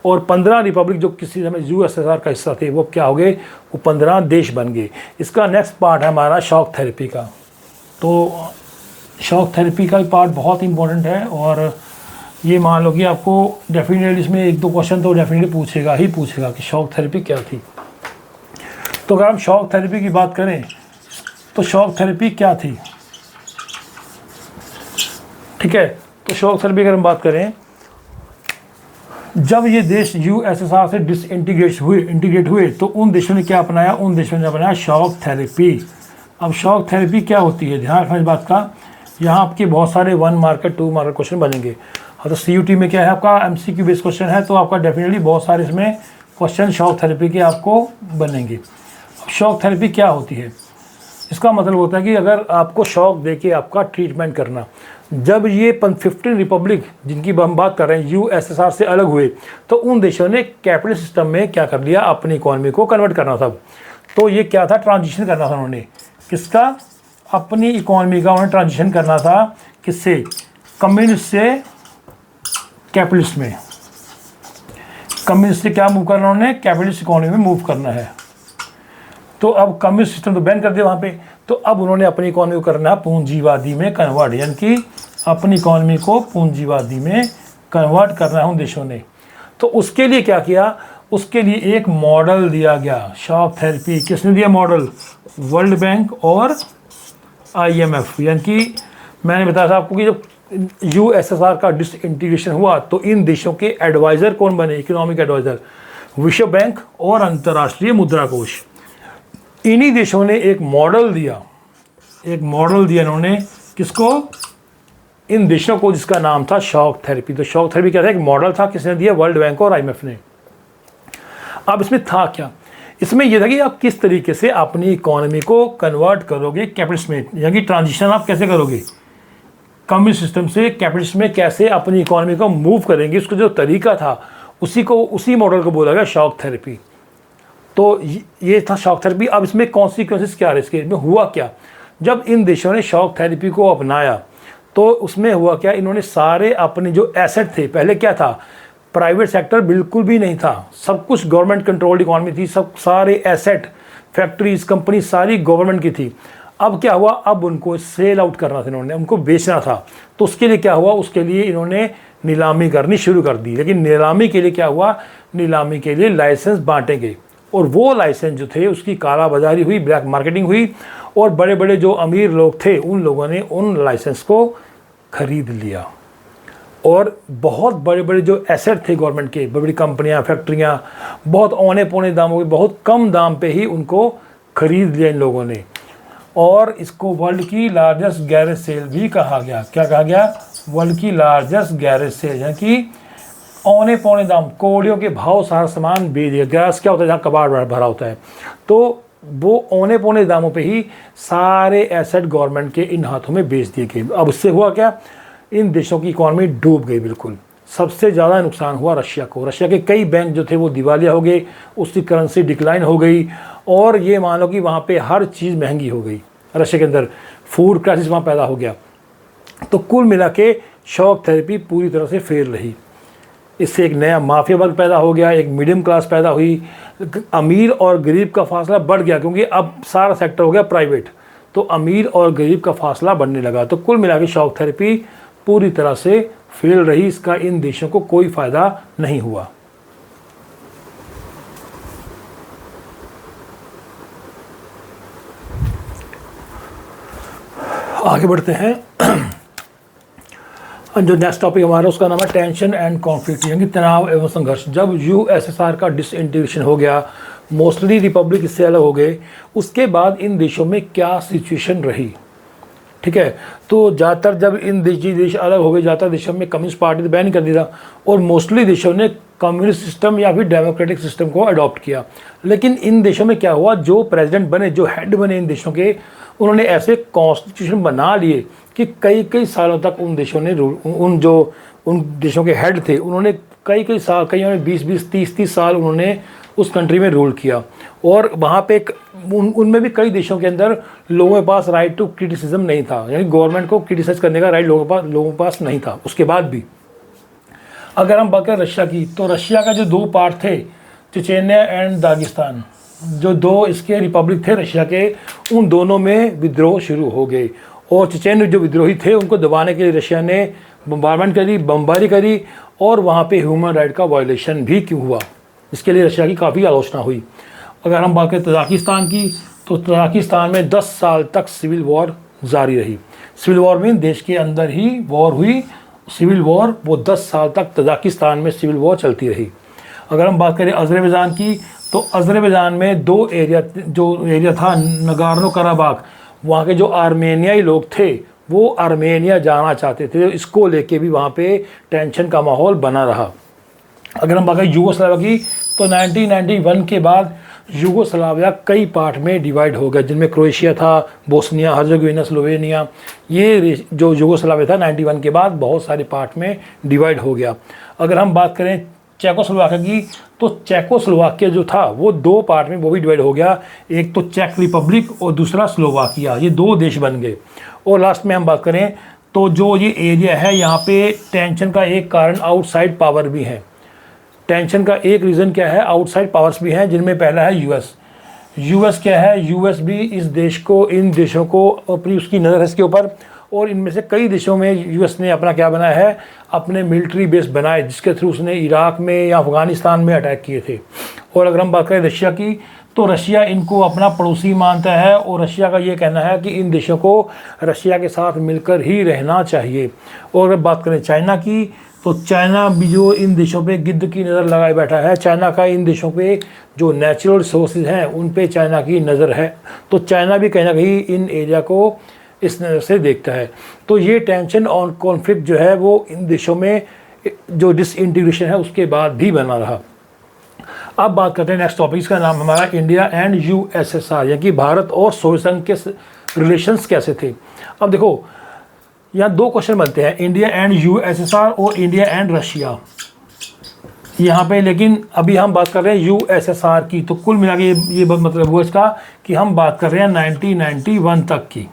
और 15 रिपब्लिक जो किसी समय USSR का हिस्सा थे वो क्या हो गए, वो 15 देश बन गए। इसका नेक्स्ट पार्ट है हमारा शॉक थेरेपी का। तो शॉक थेरेपी का पार्ट बहुत इंपॉर्टेंट है और ये मान लो कि आपको डेफिनेटली इसमें 1-2 क्वेश्चन तो डेफिनेटली पूछेगा कि शॉक थेरेपी क्या थी। तो अगर हम शॉक थेरेपी की बात करें तो शॉक थेरेपी क्या थी, ठीक है। तो शॉक थेरेपी अगर हम बात करें, जब ये देश USSR से इंटीग्रेट हुए तो उन देशों ने क्या अपनाया, उन देशों ने अपनाया शॉक थेरेपी। अब शॉक थेरेपी क्या होती है, ध्यान रखना इस बात का। यहाँ आपके बहुत सारे 1 मार्कर 2 मार्कर क्वेश्चन बनेंगे। हाँ, तो CUT में क्या है आपका MCQ बेस्ड क्वेश्चन है, तो आपका डेफिनेटली बहुत सारे इसमें क्वेश्चन शॉक थेरेपी के आपको बनेंगे। शॉक थेरेपी क्या होती है, इसका मतलब होता है कि अगर आपको शॉक देके आपका ट्रीटमेंट करना। जब ये 15 रिपब्लिक जिनकी हम बात कर रहे हैं USSR से अलग हुए तो उन देशों ने कैपिटलिस्ट सिस्टम में क्या कर लिया, अपनी इकोनॉमी को कन्वर्ट करना था। तो ये क्या था, ट्रांजिशन करना था उन्होंने, किसका, अपनी इकोनॉमी का उन्हें ट्रांजिशन करना था, किससे, कम्युनिस्ट से कैपिटलिस्ट में। कम्युनिस्ट से क्या मूव करना उन्होंने, कैपिटलिस्ट इकोनॉमी में मूव करना है। तो अब कम्युनिस्ट सिस्टम तो बैन कर दिया वहाँ पे, तो अब उन्होंने अपनी इकोनॉमी को करना है पूंजीवादी में कन्वर्ट, यानी कि अपनी इकोनॉमी को पूंजीवादी में कन्वर्ट करना है उन देशों ने। तो उसके लिए क्या किया, उसके लिए एक मॉडल दिया गया, शॉक थेरेपी। किसने दिया मॉडल, वर्ल्ड बैंक और IMF। यानी कि मैंने बताया था आपको कि जब USSR का डिसइंटीग्रेशन हुआ तो इन देशों के एडवाइज़र कौन बने, इकोनॉमिक एडवाइज़र, विश्व बैंक और अंतर्राष्ट्रीय मुद्रा कोष। इन्हीं देशों ने एक मॉडल दिया इन्होंने, किसको, इन देशों को, जिसका नाम था शॉक थेरेपी। तो शॉक थेरेपी क्या था, एक मॉडल था, किसने दिया, वर्ल्ड बैंक और IMF ने। अब इसमें था क्या, इसमें यह था कि आप किस तरीके से अपनी इकोनॉमी को कन्वर्ट करोगे कैपिटलिस्ट में, यानी कि ट्रांजिशन आप कैसे करोगे, कम्युनिस्ट सिस्टम से कैपिटलिस्ट में कैसे अपनी इकोनॉमी को मूव करेंगे, उसका जो तरीका था उसी मॉडल को बोला गया शॉक थेरेपी। तो ये था शॉक थेरेपी। अब इसमें कॉन्सिक्वेंसेस क्या है, इसके में हुआ क्या, जब इन देशों ने शॉक थेरेपी को अपनाया तो उसमें हुआ क्या, इन्होंने सारे अपने जो एसेट थे, पहले क्या था, प्राइवेट सेक्टर बिल्कुल भी नहीं था, सब कुछ गवर्नमेंट कंट्रोल्ड इकोनॉमी थी, सब सारे एसेट, फैक्ट्रीज, कंपनी सारी गवर्नमेंट की थी। अब क्या हुआ, अब उनको सेल आउट करना था, इन्होंने उनको बेचना था। तो उसके लिए क्या हुआ, उसके लिए इन्होंने नीलामी करनी शुरू कर दी। लेकिन नीलामी के लिए क्या हुआ, नीलामी के लिए लाइसेंस बांटे गए और वो लाइसेंस जो थे उसकी कालाबाजारी हुई, ब्लैक मार्केटिंग हुई और बड़े बड़े जो अमीर लोग थे उन लोगों ने उन लाइसेंस को खरीद लिया और बहुत बड़े बड़े जो एसेट थे गवर्नमेंट के, बड़ी बड़ी कंपनियां, फैक्ट्रियां, बहुत औने पौने दामों के, बहुत कम दाम पे ही उनको खरीद लिया इन लोगों ने। और इसको वर्ल्ड की लार्जेस्ट गैरेज सेल भी कहा गया। क्या कहा गया, वर्ल्ड की लार्जेस्ट गैरेज सेल, यानी कि औने पौने दाम, कौड़ियों के भाव सारा सामान बेच दिया। गैस क्या होता है जहाँ कबाड़ भरा होता है, तो वो औने पौने दामों पे ही सारे एसेट गवर्नमेंट के इन हाथों में बेच दिए गए। अब इससे हुआ क्या, इन देशों की इकॉनमी डूब गई बिल्कुल। सबसे ज़्यादा नुकसान हुआ रशिया को। रशिया के कई बैंक जो थे वो दिवालिया हो गए, उसकी करेंसी डिक्लाइन हो गई, और ये मान लो कि वहाँ पे हर चीज़ महंगी हो गई। रशिया के अंदर फूड क्राइसिस वहाँ पैदा हो गया। तो कुल मिला के शॉक थेरेपी पूरी तरह से फेल रही। इससे एक नया माफिया वर्ग पैदा हो गया, एक मीडियम क्लास पैदा हुई, अमीर और गरीब का फासला बढ़ गया, क्योंकि अब सारा सेक्टर हो गया प्राइवेट, तो अमीर और गरीब का फासला बढ़ने लगा। तो कुल मिला के शॉक थेरेपी पूरी तरह से फेल रही। इसका इन देशों को कोई फ़ायदा नहीं हुआ। आगे बढ़ते हैं। जो नेक्स्ट टॉपिक हमारा उसका नाम है टेंशन एंड कॉन्फ्लिक्ट, यानी तनाव एवं संघर्ष। जब यूएसएसआर का डिसइंटीग्रेशन हो गया, मोस्टली रिपब्लिक इससे अलग हो गए, उसके बाद इन देशों में क्या सिचुएशन रही, ठीक है। तो ज़्यादातर जब इन देश अलग हो गए, ज़्यादातर देशों में कम्युनिस्ट पार्टी तो बैन कर दिया, और मोस्टली देशों ने कम्युनिस्ट सिस्टम या फिर डेमोक्रेटिक सिस्टम को अडॉप्ट किया। लेकिन इन देशों में क्या हुआ, जो प्रेसिडेंट बने, जो हेड बने इन देशों के, उन्होंने ऐसे कॉन्स्टिट्यूशन बना लिए कि कई कई सालों तक उन देशों ने उन देशों के हेड थे, उन्होंने कई साल, कईयों ने 20-20, 30-30 साल उन्होंने उस कंट्री में रूल किया। और वहाँ पे उनमें भी कई देशों के अंदर लोगों के पास राइट टू क्रिटिसिज्म नहीं था, यानी गवर्नमेंट को क्रिटिसाइज करने का राइट लोगों के पास नहीं था। उसके बाद भी अगर हम बात करें रशिया की, तो रशिया का जो दो पार्ट थे, चेचेनिया एंड दागिस्तान, जो दो इसके रिपब्लिक थे रशिया के, उन दोनों में विद्रोह शुरू हो गए। और चेचेन जो विद्रोही थे उनको दबाने के लिए रशिया ने बम्बारमेंट करी, बमबारी करी, और वहाँ पे ह्यूमन राइट का वायलेशन भी क्यों हुआ, इसके लिए रशिया की काफ़ी आलोचना हुई। अगर हम बात करें तजाकिस्तान की, तो तजाकिस्तान में 10 साल तक सिविल वॉर जारी रही। सिविल वॉर में देश के अंदर ही वॉर हुई, सिविल वॉर, वो 10 साल तक तजाकिस्तान में सिविल वॉर चलती रही। अगर हम बात करें अज़रबैजान की, तो अज़रबैजान में दो एरिया था, नगार्नो कराबाख, वहाँ के जो आर्मेनियाई लोग थे वो आर्मेनिया जाना चाहते थे, इसको लेके भी वहाँ पे टेंशन का माहौल बना रहा। अगर हम बात करें यूगोस्लाविया की, तो 1991 के बाद यूगोस्लाविया कई पार्ट में डिवाइड हो गया, जिनमें क्रोएशिया था, बोस्निया हर्जेगोविना, स्लोवेनिया, ये जो यूगोस्लाविया था 91 के बाद बहुत सारे पार्ट में डिवाइड हो गया। अगर हम बात करें चेकोस्लोवाकिया की, तो चेकोस्लोवाकिया जो था वो दो पार्ट में वो भी डिवाइड हो गया, एक तो चेक रिपब्लिक और दूसरा स्लोवाकिया, ये दो देश बन गए। और लास्ट में हम बात करें तो जो ये एरिया है, यहाँ पे टेंशन का एक कारण आउटसाइड पावर भी है। टेंशन का एक रीज़न क्या है, आउटसाइड पावर्स भी हैं, जिनमें पहला है यूएस क्या है, यूएस भी इस देश को, इन देशों को अपनी उसकी नज़र है इसके ऊपर, और इनमें से कई देशों में यूएस ने अपना क्या बनाया है, अपने मिलिट्री बेस बनाए, जिसके थ्रू उसने इराक में या अफ़गानिस्तान में अटैक किए थे। और अगर हम बात करें रशिया की, तो रशिया इनको अपना पड़ोसी मानता है, और रशिया का ये कहना है कि इन देशों को रशिया के साथ मिलकर ही रहना चाहिए। और अगर बात करें चाइना की, तो चाइना भी जो इन देशों पे गिद्ध की नज़र लगाए बैठा है। चाइना का इन देशों पे जो नेचुरल रिसोर्सेज हैं उन पे चाइना की नज़र है, तो चाइना भी कहीं ना कहीं इन एरिया को इस नज़र से देखता है। तो ये टेंशन और कॉन्फ्लिक्ट जो है वो इन देशों में जो डिसइंटीग्रेशन है उसके बाद भी बना रहा। अब बात करते हैं नेक्स्ट टॉपिक, इसका नाम हमारा इंडिया एंड यूएसएसआर, यानी कि भारत और सोवियत संघ के रिलेशंस कैसे थे। अब देखो यहाँ दो क्वेश्चन बनते हैं, इंडिया एंड यूएसएसआर और इंडिया एंड रशिया यहाँ पे, लेकिन अभी हम बात कर रहे हैं यूएसएसआर की। तो कुल मिला के ये मतलब हुआ इसका कि हम बात कर रहे हैं 1991 तक की,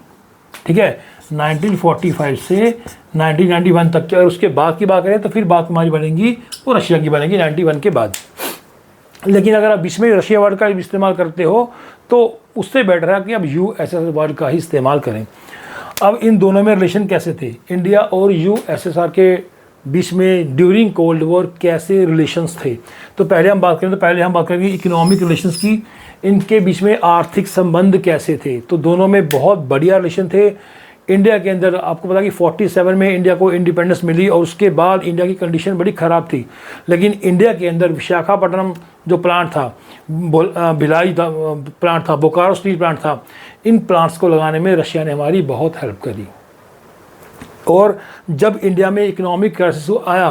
ठीक है, 1945 से 1991 तक की। और उसके बाद की बात करें तो फिर बात हमारी बनेगी वो रशिया की बनेगी 91 के बाद। लेकिन अगर आप बीच में रशिया वर्ड का इस्तेमाल करते हो तो उससे बेटर है कि अब यूएसएसआर वर्ड का ही इस्तेमाल करें। अब इन दोनों में रिलेशन कैसे थे, इंडिया और यूएसएसआर के बीच में ड्यूरिंग कोल्ड वॉर कैसे रिलेशंस थे। तो पहले हम बात करेंगे इकोनॉमिक रिलेशंस की, इनके बीच में आर्थिक संबंध कैसे थे। तो दोनों में बहुत बढ़िया रिलेशन थे। इंडिया के अंदर आपको पता कि 47 में इंडिया को इंडिपेंडेंस मिली और उसके बाद इंडिया की कंडीशन बड़ी ख़राब थी, लेकिन इंडिया के अंदर विशाखापट्टनम जो प्लांट था, भिलाई प्लांट था, बोकारो स्टील प्लांट था, इन प्लांट्स को लगाने में रशिया ने हमारी बहुत हेल्प करी। और जब इंडिया में इकोनॉमिक क्राइसिस आया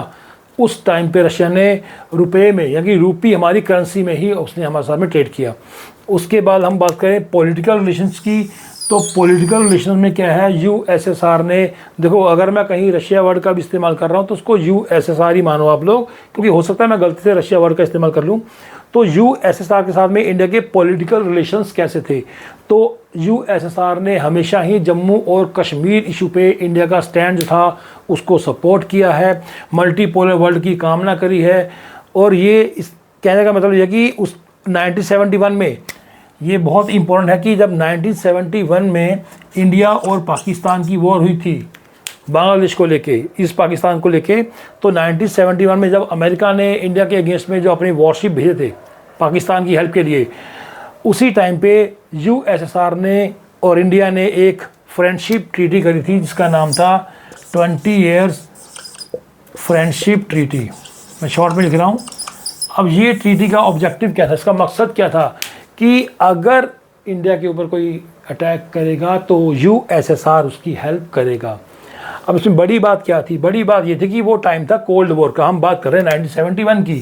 उस टाइम पे रशिया ने रुपए में, यानी रूपी हमारी करेंसी में ही उसने हमारे साथ में ट्रेड किया। उसके बाद हम बात करें पॉलिटिकल रिलेशंस की, तो पॉलिटिकल रिलेशन में क्या है, यूएसएसआर ने, देखो अगर मैं कहीं रशिया वर्ड का भी इस्तेमाल कर रहा हूँ तो उसको यूएसएसआर ही मानो आप लोग, क्योंकि हो सकता है मैं गलती से रशिया वर्ड का इस्तेमाल कर लूँ। तो यूएसएसआर के साथ में इंडिया के पॉलिटिकल रिलेशंस कैसे थे, तो यूएसएसआर ने हमेशा ही जम्मू और कश्मीर इशू पे इंडिया का स्टैंड जो था उसको सपोर्ट किया है, मल्टीपोलर वर्ल्ड की कामना करी है। और ये इस कहने का मतलब यह कि उस 1971 में, ये बहुत इंपॉर्टेंट है कि जब 1971 में इंडिया और पाकिस्तान की वॉर हुई थी बांग्लादेश को लेके, इस पाकिस्तान को लेके, तो 1971 में जब अमेरिका ने इंडिया के अगेंस्ट में जो अपने वॉरशिप भेजे थे पाकिस्तान की हेल्प के लिए, उसी टाइम पे यूएसएसआर ने और इंडिया ने एक फ्रेंडशिप ट्रीटी करी थी जिसका नाम था 20 ईयर्स फ्रेंडशिप ट्रीटी। मैं शॉर्ट में लिख रहा हूँ। अब ये ट्रीटी का ऑब्जेक्टिव क्या था, इसका मकसद क्या था कि अगर इंडिया के ऊपर कोई अटैक करेगा तो यूएसएसआर उसकी हेल्प करेगा। अब इसमें बड़ी बात क्या थी, बड़ी बात ये थी कि वो टाइम था कोल्ड वॉर का, हम बात कर रहे हैं 1971 की,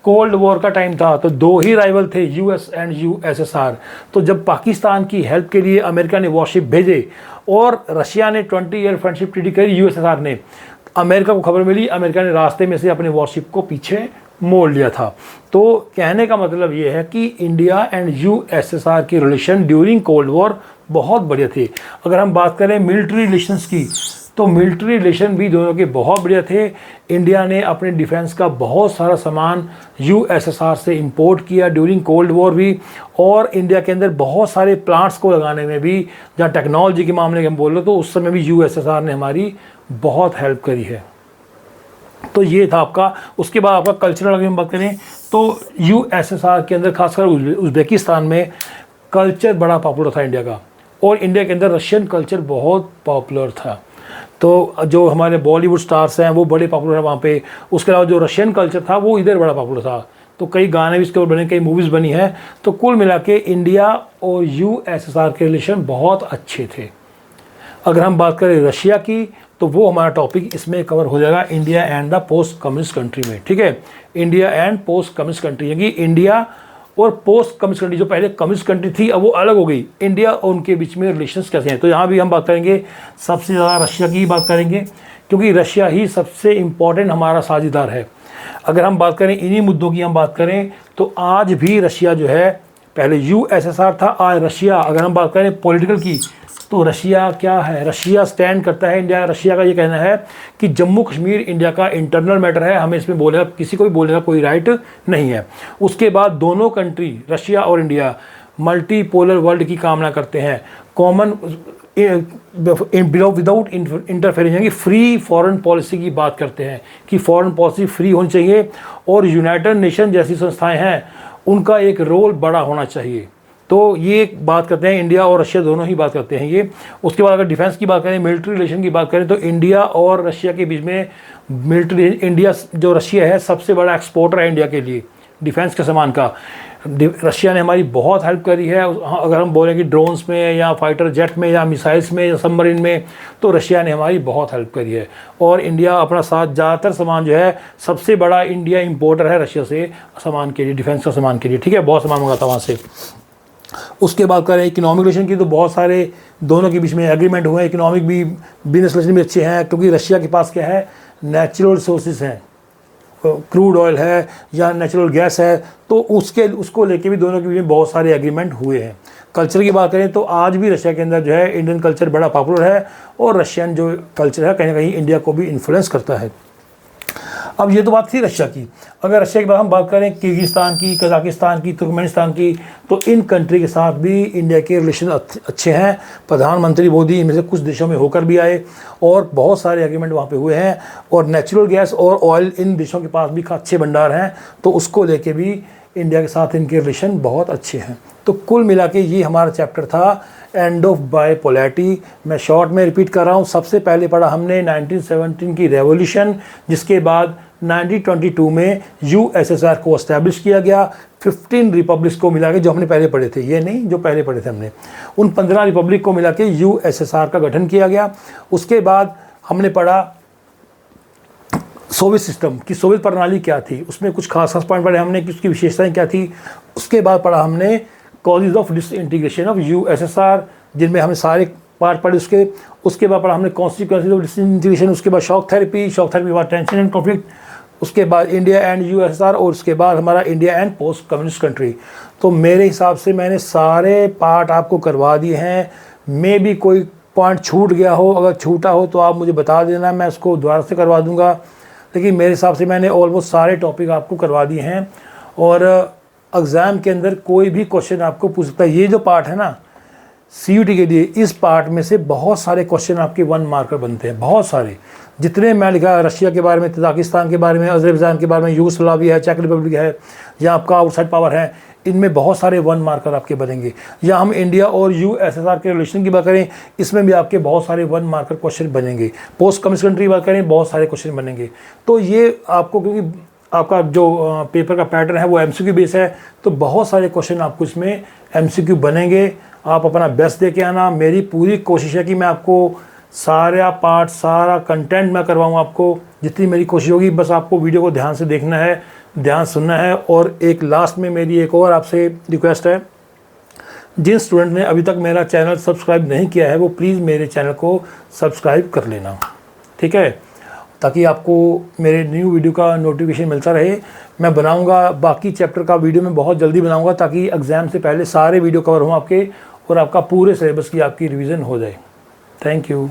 कोल्ड वॉर का टाइम था। तो दो ही राइवल थे, यूएस एंड यूएसएसआर। तो जब पाकिस्तान की हेल्प के लिए अमेरिका ने वॉरशिप भेजे और रशिया ने 20 ईयर फ्रेंडशिप ट्रीटी करी यूएसएसआर ने, अमेरिका को खबर मिली, अमेरिका ने रास्ते में से अपने वॉरशिप को पीछे मोड़ लिया था। तो कहने का मतलब ये है कि इंडिया एंड यूएसएसआर की रिलेशन ड्यूरिंग कोल्ड वॉर बहुत बढ़िया थे। अगर हम बात करें मिलिट्री रिलेशंस की, तो मिलिट्री रिलेशन भी दोनों के बहुत बढ़िया थे। इंडिया ने अपने डिफेंस का बहुत सारा सामान यूएसएसआर से इंपोर्ट किया ड्यूरिंग कोल्ड वॉर भी, और इंडिया के अंदर बहुत सारे प्लांट्स को लगाने में भी, जहाँ टेक्नोलॉजी के मामले में हम बोल रहे तो उस समय भी यूएसएसआर ने हमारी बहुत हेल्प करी है। तो ये था आपका। उसके बाद आपका कल्चरल अगर हम बात करें तो यूएसएसआर के अंदर खासकर उज़्बेकिस्तान में कल्चर बड़ा पॉपुलर था इंडिया का, और इंडिया के अंदर रशियन कल्चर बहुत पॉपुलर था। तो जो हमारे बॉलीवुड स्टार्स हैं वो बड़े पॉपुलर हैं वहाँ पे। उसके अलावा जो रशियन कल्चर था वो इधर बड़ा पॉपुलर था, तो कई गाने भी इसके ऊपर बने, कई मूवीज़ बनी हैं। तो कुल मिला के इंडिया और यूएसएसआर के रिलेशन बहुत अच्छे थे। अगर हम बात करें रशिया की, तो वो हमारा टॉपिक इसमें कवर हो जाएगा India and the post communist country में। ठीक है, India and post communist country, यानी इंडिया और पोस्ट कम्युनिस्ट कंट्री, जो पहले कम्युनिस्ट कंट्री थी अब वो अलग हो गई, इंडिया और उनके बीच में रिलेशंस कैसे हैं। तो यहाँ भी हम बात करेंगे सबसे ज़्यादा रशिया की बात करेंगे, क्योंकि रशिया ही सबसे इम्पॉर्टेंट हमारा साझेदार है। अगर हम बात करें इन्हीं मुद्दों की हम बात करें तो आज भी रशिया जो है, पहले यूएसएसआर था, आज रशिया। अगर हम बात करें पॉलिटिकल की, तो रशिया क्या है, रशिया स्टैंड करता है, इंडिया, रशिया का ये कहना है कि जम्मू कश्मीर इंडिया का इंटरनल मैटर है, हमें इसमें बोलेगा, किसी को भी बोलने का कोई राइट नहीं है। उसके बाद दोनों कंट्री रशिया और इंडिया मल्टीपोलर वर्ल्ड की कामना करते हैं, कॉमन विदाउट इंटरफेरेंस, यानी फ्री फॉरेन पॉलिसी की बात करते हैं कि फॉरेन पॉलिसी फ्री होनी चाहिए, और यूनाइटेड नेशन जैसी संस्थाएं हैं उनका एक रोल बड़ा होना चाहिए। तो ये बात करते हैं, इंडिया और रशिया दोनों ही बात करते हैं ये। उसके बाद अगर डिफेंस की बात करें, मिलिट्री रिलेशन की बात करें, तो इंडिया और रशिया के बीच में मिलिट्री, इंडिया जो रशिया है सबसे बड़ा एक्सपोर्टर है इंडिया के लिए डिफेंस के सामान का। रशिया ने हमारी बहुत हेल्प करी है। अगर हम बोलें कि ड्रोन्स में या फाइटर जेट में या मिसाइल्स में या सबमरीन में, तो रशिया ने हमारी बहुत हेल्प करी है। और इंडिया अपना साथ ज़्यादातर सामान जो है, सबसे बड़ा इंडिया इंपोर्टर है रशिया से सामान के लिए, डिफेंस का सामान के लिए। ठीक है, बहुत सामान मंगाता वहाँ से। उसके बाद करें इकोनॉमिक रिलेशन की, तो बहुत सारे दोनों के बीच में एग्रीमेंट हुए हैं। इकोनॉमिक भी, बिजनेस रिलेशन भी अच्छे हैं, क्योंकि रशिया के पास क्या है, नेचुरल रिसोर्सेज हैं, क्रूड ऑयल है या नेचुरल गैस है, तो उसको लेके भी दोनों के बीच में बहुत सारे एग्रीमेंट हुए हैं। कल्चर की बात करें तो आज भी रशिया के अंदर जो है इंडियन कल्चर बड़ा पॉपुलर है, और रशियन जो कल्चर है कहीं ना कहीं इंडिया को भी इन्फ्लुएंस करता है। अब ये तो बात थी रशिया की। अगर रशिया के बाद हम बात करें किर्गिस्तान की, कजाकिस्तान की, तुर्कमेनिस्तान की, तो इन कंट्री के साथ भी इंडिया के रिलेशन अच्छे हैं। प्रधानमंत्री मोदी इनमें से कुछ देशों में होकर भी आए, और बहुत सारे एग्रीमेंट वहाँ पे हुए हैं। और नेचुरल गैस और ऑयल इन देशों के पास भी अच्छे भंडार हैं, तो उसको लेके भी इंडिया के साथ इनके रिलेशन बहुत अच्छे हैं। तो कुल मिला के ये हमारा चैप्टर था एंड ऑफ बायपोलैरिटी। मैं शॉर्ट में रिपीट कर रहा हूँ। सबसे पहले पढ़ा हमने 1917 की रेवोल्यूशन, जिसके बाद 1922 में यूएसएसआर को एस्टैब्लिश किया गया। 15 रिपब्लिक्स को मिला के, जो हमने पहले पढ़े थे, ये नहीं जो पहले पढ़े थे हमने, उन 15 रिपब्लिक को मिला के यूएसएसआर का गठन किया गया। उसके बाद हमने पढ़ा सोवियत सिस्टम की सोवियत प्रणाली क्या थी, उसमें कुछ खास पॉइंट पढ़े हमने कि उसकी विशेषताएं क्या थी। उसके बाद पढ़ा हमने causes of disintegration of USSR, जिनमें हमने सारे पार्ट पढ़े उसके बाद पढ़ा हमने कॉन्सिक्वेंसेज ऑफ डिसइंटीग्रेशन, उसके बाद शॉक थेरेपी के बाद टेंशन एंड कॉन्फ्लिक्ट, उसके बाद इंडिया एंड यूएसएसआर, और उसके बाद हमारा India and post communist country. तो मेरे हिसाब से मैंने सारे पार्ट आपको करवा दिए हैं। मे भी कोई पॉइंट छूट गया हो, अगर छूटा हो तो आप मुझे बता देना, मैं उसको दोबारा से करवा दूंगा। लेकिन मेरे हिसाब से मैंने ऑलमोस्ट सारे टॉपिक आपको करवा दिए हैं। और एग्ज़ाम के अंदर कोई भी क्वेश्चन आपको पूछ सकता है। ये जो पार्ट है ना CUT के लिए, इस पार्ट में से बहुत सारे क्वेश्चन आपके 1 मार्कर बनते हैं, बहुत सारे। जितने मैं लिखा, रशिया के बारे में, तजाकिस्तान के बारे में, अजरबैजान के बारे में, यूगोस्लाविया है, चेक रिपब्लिक है, या आपका आउटसाइड पावर है, इनमें बहुत सारे 1 मार्कर आपके बनेंगे। या हम इंडिया और USSR के रिलेशन की बात करें, इसमें भी आपके बहुत सारे 1 मार्कर क्वेश्चन बनेंगे। पोस्ट कम्युनिस्ट कंट्री की बात करें, बहुत सारे क्वेश्चन बनेंगे। तो ये आपको, क्योंकि आपका जो पेपर का पैटर्न है वो MCQ बेस है, तो बहुत सारे क्वेश्चन आपको इसमें MCQ बनेंगे। आप अपना बेस्ट दे के आना। मेरी पूरी कोशिश है कि मैं आपको सारा पार्ट, सारा कंटेंट मैं करवाऊँ आपको, जितनी मेरी कोशिश होगी। बस आपको वीडियो को ध्यान से देखना है, ध्यान सुनना है। और एक लास्ट में मेरी एक और आपसे रिक्वेस्ट है, जिन स्टूडेंट ने अभी तक मेरा चैनल सब्सक्राइब नहीं किया है वो प्लीज़ मेरे चैनल को सब्सक्राइब कर लेना, ठीक है, ताकि आपको मेरे न्यू वीडियो का नोटिफिकेशन मिलता रहे। मैं बनाऊंगा बाकी चैप्टर का वीडियो मैं बहुत जल्दी बनाऊंगा, ताकि एग्ज़ाम से पहले सारे वीडियो कवर हों आपके, और आपका पूरे सिलेबस की आपकी रिवीजन हो जाए। Thank you.